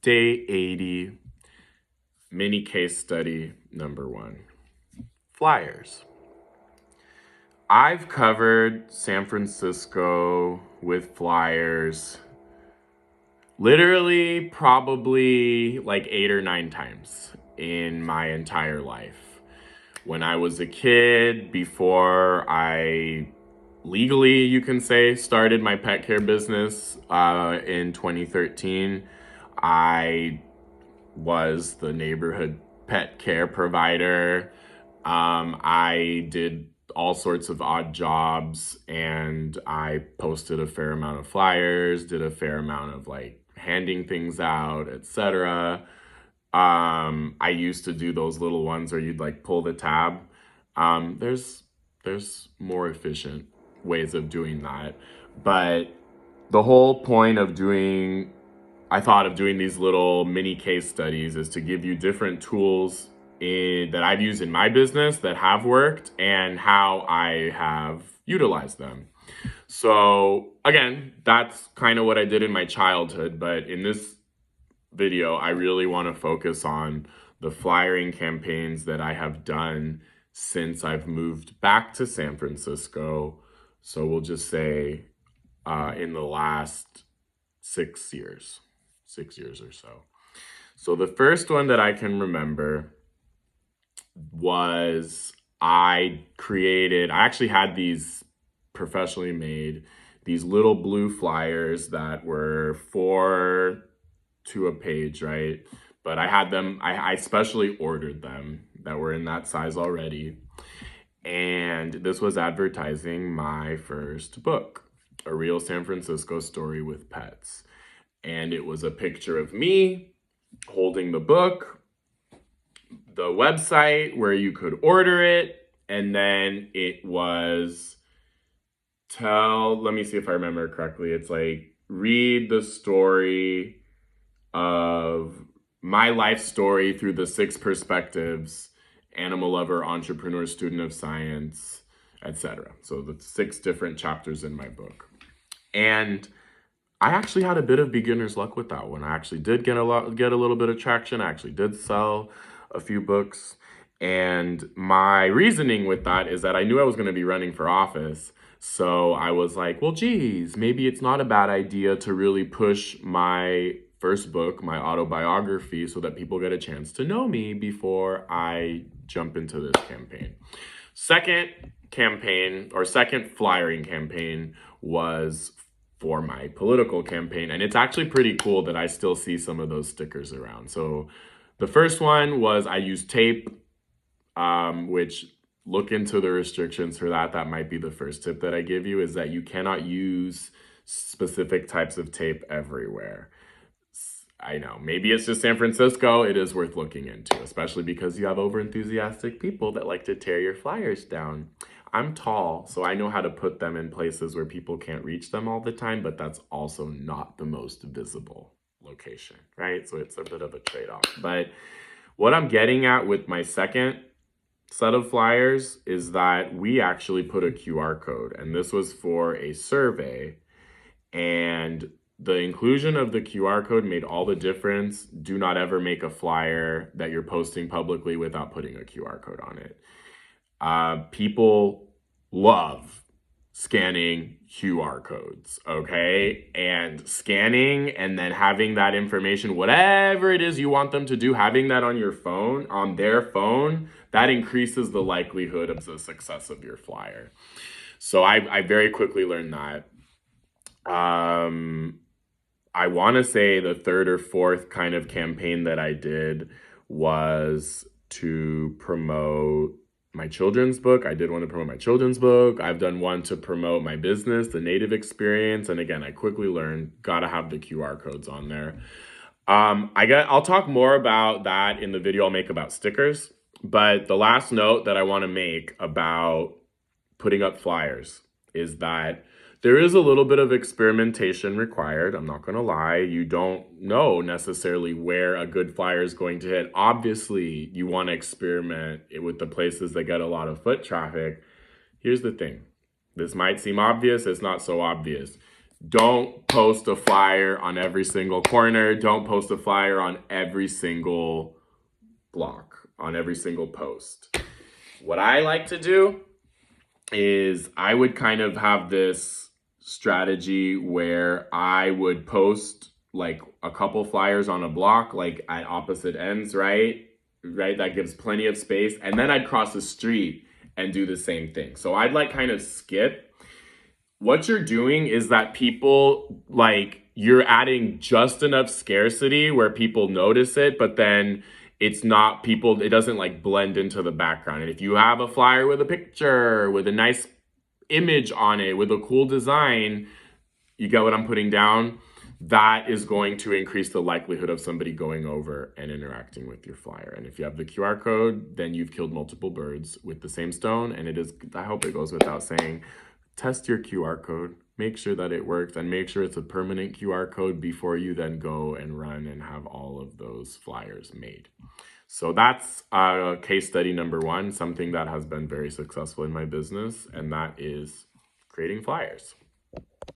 Day 80, mini case study number 1. Flyers. I've covered San Francisco with flyers literally probably like 8 or 9 times in my entire life. When I was a kid, before I legally, you can say, started my pet care business in 2013, I was the neighborhood pet care provider. I did all sorts of odd jobs, and I posted a fair amount of flyers, did a fair amount of like handing things out, etc. I used to do those little ones where you'd like pull the tab. There's more efficient ways of doing that, but the whole point of I thought of doing these little mini case studies is to give you different tools that I've used in my business that have worked and how I have utilized them. So again, that's kind of what I did in my childhood, but in this video, I really want to focus on the flyering campaigns that I have done since I've moved back to San Francisco. So we'll just say in the last 6 years or so. So the first one that I can remember was I actually had these professionally made, these little blue flyers that were 4 to a page, right? But I had them, I specially ordered them that were in that size already. And this was advertising my first book, A Real San Francisco Story with Pets. And it was a picture of me holding the book, the website where you could order it, and then it was let me see if I remember correctly. It's like, read the story of my life story through the 6 perspectives: animal lover, entrepreneur, student of science, etc. So the 6 different chapters in my book. And I actually had a bit of beginner's luck with that one. I actually did get a little bit of traction. I actually did sell a few books. And my reasoning with that is that I knew I was going to be running for office. So I was like, well, geez, maybe it's not a bad idea to really push my first book, my autobiography, so that people get a chance to know me before I jump into this campaign. Second flyering campaign was for my political campaign. And it's actually pretty cool that I still see some of those stickers around. So the first one was I used tape, which look into the restrictions for that. That might be the first tip that I give you, is that you cannot use specific types of tape everywhere. I know, maybe it's just San Francisco. It is worth looking into, especially because you have over-enthusiastic people that like to tear your flyers down. I'm tall, so I know how to put them in places where people can't reach them all the time, but that's also not the most visible location, right? So it's a bit of a trade-off. But what I'm getting at with my second set of flyers is that we actually put a QR code, and this was for a survey, and the inclusion of the QR code made all the difference. Do not ever make a flyer that you're posting publicly without putting a QR code on it. People love scanning QR codes, okay? And scanning and then having that information, whatever it is you want them to do, having that on your phone, on their phone, that increases the likelihood of the success of your flyer. So I very quickly learned that. I want to say the third or fourth kind of campaign that I did was to promote my children's book. I did want to promote my children's book. I've done one to promote my business, The Native Experience. And again, I quickly learned, gotta have the QR codes on there. I'll talk more about that in the video I'll make about stickers. But the last note that I want to make about putting up flyers is that there is a little bit of experimentation required. I'm not going to lie. You don't know necessarily where a good flyer is going to hit. Obviously, you want to experiment with the places that get a lot of foot traffic. Here's the thing. This might seem obvious. It's not so obvious. Don't post a flyer on every single corner. Don't post a flyer on every single block, on every single post. What I like to do is I would kind of have this strategy where I would post like a couple flyers on a block, like at opposite ends, right? Right, that gives plenty of space. And then I'd cross the street and do the same thing. So I'd like kind of skip. What you're doing is that people, like, you're adding just enough scarcity where people notice it, but then it's not people, it doesn't like blend into the background. And if you have a flyer with a picture, with a nice image on it, with a cool design, you get what I'm putting down? That is going to increase the likelihood of somebody going over and interacting with your flyer. And if you have the QR code, then you've killed multiple birds with the same stone. And it is, I hope it goes without saying, test your QR code, make sure that it works, and make sure it's a permanent QR code before you then go and run and have all of those flyers made. So that's case study number one, something that has been very successful in my business, and that is creating flyers.